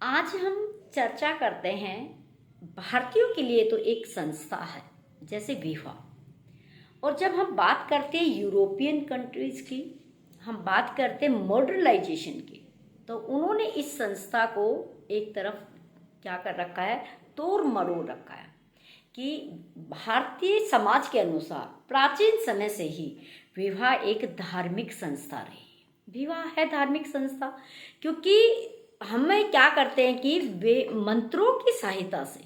आज हम चर्चा करते हैं भारतीयों के लिए तो एक संस्था है जैसे विवाह। और जब हम बात करते हैं यूरोपियन कंट्रीज की, हम बात करते हैं मॉडर्नाइजेशन की, तो उन्होंने इस संस्था को एक तरफ क्या कर रखा है, तोड़ मरोड़ रखा है कि भारतीय समाज के अनुसार प्राचीन समय से ही विवाह एक धार्मिक संस्था रही। विवाह है धार्मिक संस्था क्योंकि हमें क्या करते हैं कि वे मंत्रों की सहायता से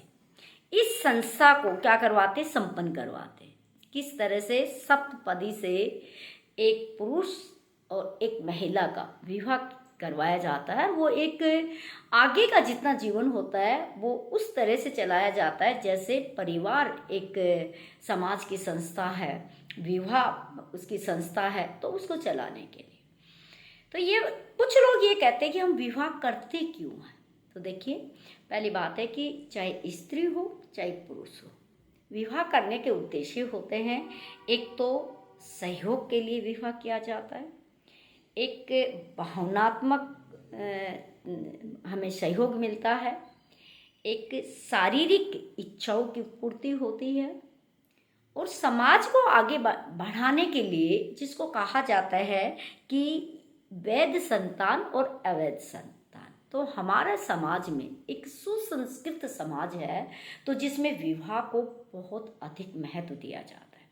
इस संस्था को क्या करवाते, संपन्न करवाते। किस तरह से सप्तपदी से एक पुरुष और एक महिला का विवाह करवाया जाता है। वो एक आगे का जितना जीवन होता है वो उस तरह से चलाया जाता है जैसे परिवार एक समाज की संस्था है, विवाह उसकी संस्था है, तो उसको चलाने के लिए। तो ये कुछ लोग ये कहते हैं कि हम विवाह करते क्यों हैं। तो देखिए, पहली बात है कि चाहे स्त्री हो चाहे पुरुष हो, विवाह करने के उद्देश्य होते हैं। एक तो सहयोग के लिए विवाह किया जाता है, एक भावनात्मक हमें सहयोग मिलता है, एक शारीरिक इच्छाओं की पूर्ति होती है, और समाज को आगे बढ़ाने के लिए जिसको कहा जाता है कि वैध संतान और अवैध संतान। तो हमारा समाज में एक सुसंस्कृत समाज है, तो जिसमें विवाह को बहुत अधिक महत्व दिया जाता है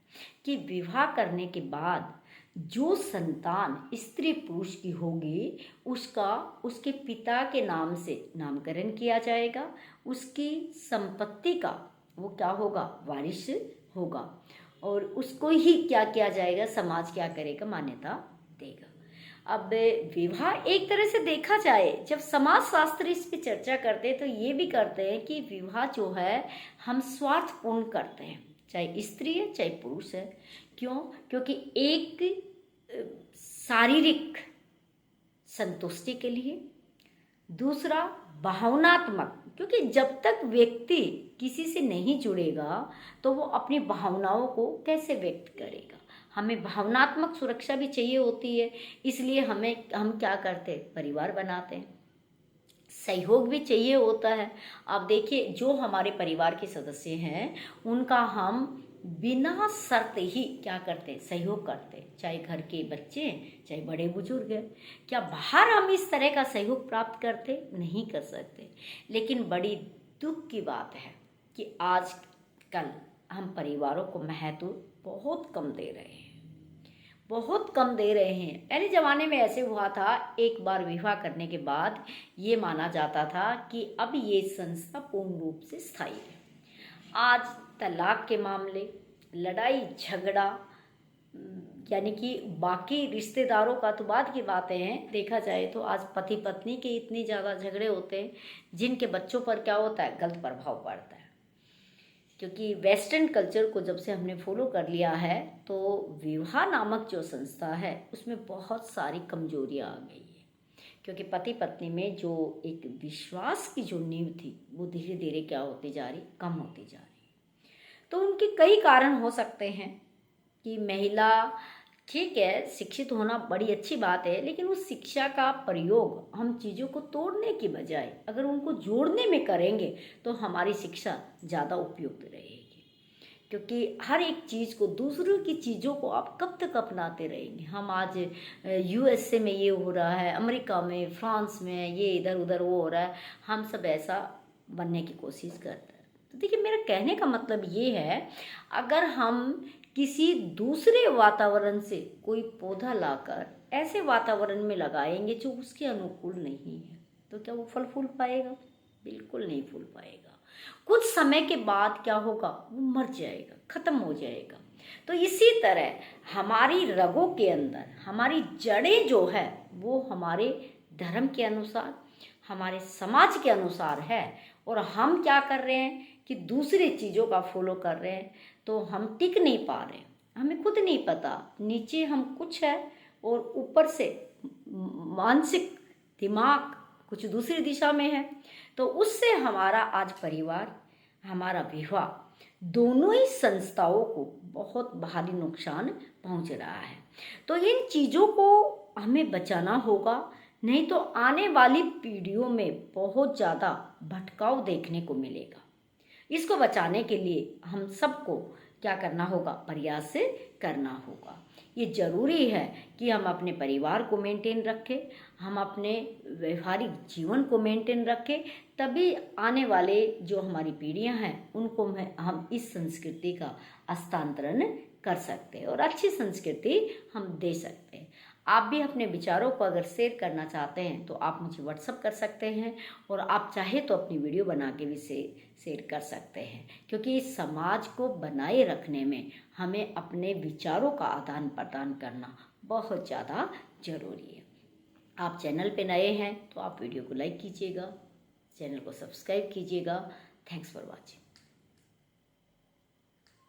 कि विवाह करने के बाद जो संतान स्त्री पुरुष की होगी उसका उसके पिता के नाम से नामकरण किया जाएगा, उसकी संपत्ति का वो क्या होगा, वारिस होगा, और उसको ही क्या किया जाएगा, समाज क्या करेगा, मान्यता देगा। अब विवाह एक तरह से देखा जाए, जब समाज शास्त्र इस पे चर्चा करते हैं तो ये भी करते हैं कि विवाह जो है हम स्वार्थपूर्ण करते हैं, चाहे स्त्री है चाहे पुरुष है। क्यों? क्योंकि एक शारीरिक संतुष्टि के लिए, दूसरा भावनात्मक, क्योंकि जब तक व्यक्ति किसी से नहीं जुड़ेगा तो वो अपनी भावनाओं को कैसे व्यक्त करेगा। हमें भावनात्मक सुरक्षा भी चाहिए होती है, इसलिए हम क्या करते हैं, परिवार बनाते हैं। सहयोग भी चाहिए होता है। आप देखिए, जो हमारे परिवार के सदस्य हैं उनका हम बिना शर्त ही क्या करते हैं, सहयोग करते हैं, चाहे घर के बच्चे हैं चाहे बड़े बुजुर्ग हैं। क्या बाहर हम इस तरह का सहयोग प्राप्त करते, नहीं कर सकते। लेकिन बड़ी दुख की बात है कि आजकल हम परिवारों को महत्व बहुत कम दे रहे हैं, बहुत कम दे रहे हैं। पहले ज़माने में ऐसे हुआ था, एक बार विवाह करने के बाद ये माना जाता था कि अब ये संस्था पूर्ण रूप से स्थायी है। आज तलाक के मामले, लड़ाई झगड़ा, यानी कि बाकी रिश्तेदारों का तो बाद की बातें हैं, देखा जाए तो आज पति पत्नी के इतने ज़्यादा झगड़े होते हैं जिनके बच्चों पर क्या होता है, गलत प्रभाव पड़ता है। क्योंकि वेस्टर्न कल्चर को जब से हमने फॉलो कर लिया है तो विवाह नामक जो संस्था है उसमें बहुत सारी कमजोरियां आ गई है। क्योंकि पति पत्नी में जो एक विश्वास की जो नींव थी वो धीरे धीरे क्या होती जा रही, कम होती जा रही। तो उनके कई कारण हो सकते हैं कि महिला, ठीक है, शिक्षित होना बड़ी अच्छी बात है, लेकिन उस शिक्षा का प्रयोग हम चीज़ों को तोड़ने की बजाय अगर उनको जोड़ने में करेंगे तो हमारी शिक्षा ज़्यादा उपयुक्त रहेगी। क्योंकि हर एक चीज़ को, दूसरों की चीज़ों को आप कब तक अपनाते रहेंगे। हम आज यूएसए में ये हो रहा है, अमेरिका में, फ्रांस में ये इधर उधर वो हो रहा है, हम सब ऐसा बनने की कोशिश करते हैं। तो देखिए, मेरा कहने का मतलब ये है, अगर हम किसी दूसरे वातावरण से कोई पौधा लाकर ऐसे वातावरण में लगाएंगे जो उसके अनुकूल नहीं है, तो क्या वो फल फूल पाएगा? बिल्कुल नहीं फूल पाएगा। कुछ समय के बाद क्या होगा, वो मर जाएगा, खत्म हो जाएगा। तो इसी तरह हमारी रगों के अंदर हमारी जड़ें जो है वो हमारे धर्म के अनुसार, हमारे समाज के अनुसार है, और हम क्या कर रहे हैं कि दूसरी चीज़ों का फॉलो कर रहे हैं, तो हम टिक नहीं पा रहे। हमें खुद नहीं पता नीचे हम कुछ है और ऊपर से मानसिक दिमाग कुछ दूसरी दिशा में है। तो उससे हमारा आज परिवार, हमारा विवाह, दोनों ही संस्थाओं को बहुत भारी नुकसान पहुंच रहा है। तो इन चीज़ों को हमें बचाना होगा नहीं तो आने वाली पीढ़ियों में बहुत ज़्यादा भटकाव देखने को मिलेगा। इसको बचाने के लिए हम सबको क्या करना होगा, प्रयास से करना होगा। ये ज़रूरी है कि हम अपने परिवार को मेंटेन रखें, हम अपने व्यवहारिक जीवन को मेंटेन रखें, तभी आने वाले जो हमारी पीढ़ियां हैं उनको हम इस संस्कृति का हस्तांतरण कर सकते हैं और अच्छी संस्कृति हम दे सकते हैं। आप भी अपने विचारों को अगर शेयर करना चाहते हैं तो आप मुझे व्हाट्सअप कर सकते हैं, और आप चाहे तो अपनी वीडियो बना के भी शेयर कर सकते हैं, क्योंकि इस समाज को बनाए रखने में हमें अपने विचारों का आदान प्रदान करना बहुत ज़्यादा ज़रूरी है। आप चैनल पे नए हैं तो आप वीडियो को लाइक कीजिएगा, चैनल को सब्सक्राइब कीजिएगा। Thanks for watching.